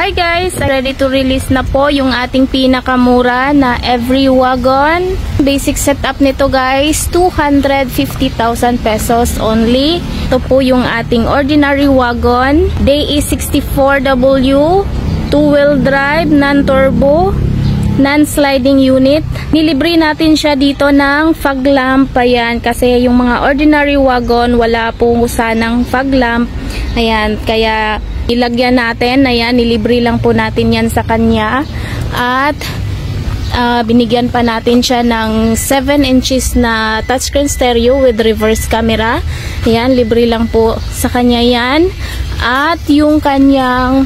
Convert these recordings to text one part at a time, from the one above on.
Hi guys! Ready to release na po yung ating pinakamura na every wagon. Basic setup nito guys, 250,000 pesos only. Ito po yung ating ordinary wagon. DE64W, 2-wheel drive, non-turbo, non-sliding unit. Nilibre natin siya dito ng fog lamp. Ayan, kasi yung mga ordinary wagon wala po sanang fog lamp. Ayan, kaya ilagyan natin. Ayan, nilibre lang po natin yan sa kanya. At binigyan pa natin siya ng 7 inches na touchscreen stereo with reverse camera. Ayan, libre lang po sa kanya yan. At yung kanyang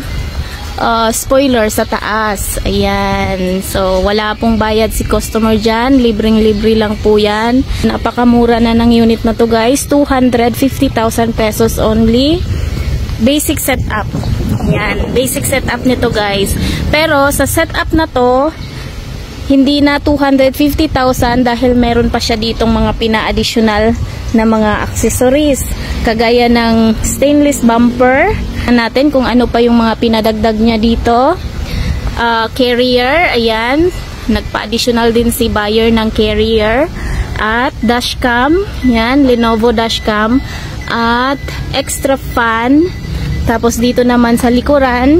spoiler sa taas. Ayan. So, wala pong bayad si customer dyan. Libreng-libre lang po yan. Napakamura na ng unit na to guys. 250,000 pesos only. Basic setup. Ayan. Basic setup nito guys. Pero, sa setup na to, hindi na 250,000 dahil meron pa siya ditong mga pina-additional na mga accessories. Kagaya ng stainless bumper. Natin kung ano pa yung mga pinadagdag niya dito. Carrier, ayan. Nagpa-additional din si buyer ng carrier. At dashcam, ayan, Lenovo dashcam. At extra fan. Tapos dito naman sa likuran,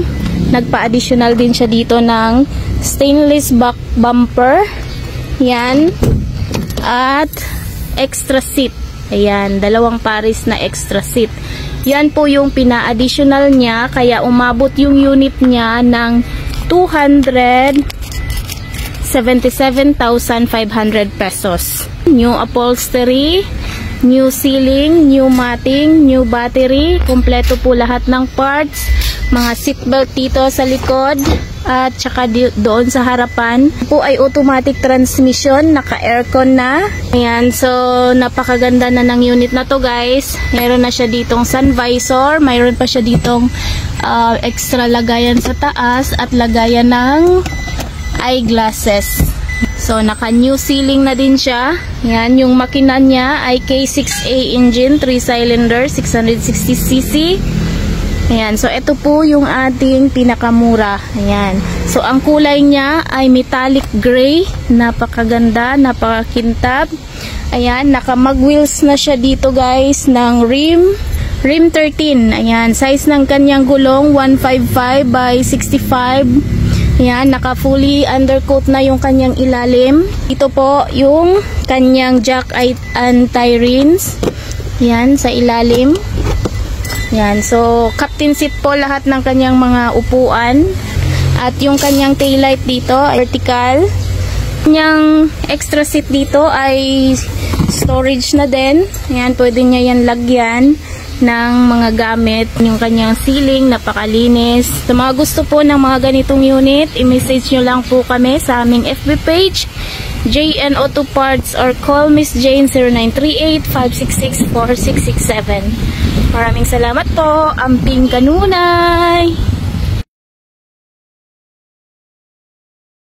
nagpa-additional din siya dito ng stainless back bumper. Ayan. At extra seat. Ayan, dalawang pares na extra seat. Yan po yung pina-additional niya, kaya umabot yung unit niya ng 277,500 pesos. New upholstery, new ceiling, new matting, new battery, kompleto po lahat ng parts, mga seatbelt dito sa likod, at saka doon sa harapan po ay automatic transmission, naka-aircon na. Ayan, so napakaganda na ng unit na to guys. Meron na siya ditong sun visor, mayroon pa siya ditong extra lagayan sa taas at lagayan ng eyeglasses. So naka new ceiling na din siya. Ayan, yung makina niya ay K6A engine, 3 cylinder, 660cc. Ayan, so ito po yung ating pinakamura. Ayan, so ang kulay niya ay metallic gray. Napakaganda, napakakintab. Ayan, naka-mag wheels na siya dito guys ng rim 13. Ayan, size ng kanyang gulong 155 by 65. Ayan, naka-fully undercoat na yung kanyang ilalim. Ito po yung kanyang jack anti-rins. Ayan, sa ilalim. Yan, so captain seat po lahat ng kanyang mga upuan. At yung kanyang taillight dito, vertical. Kanyang extra seat dito ay storage na din. Yan, pwede niya yan lagyan ng mga gamit. Yung kanyang ceiling, napakalinis. Sa mga gusto po ng mga ganitong unit, i-message nyo lang po kami sa aming FB page, JN Auto Parts, or call Miss Jane 0938-566-4667. Maraming salamat po. Amping kanunay!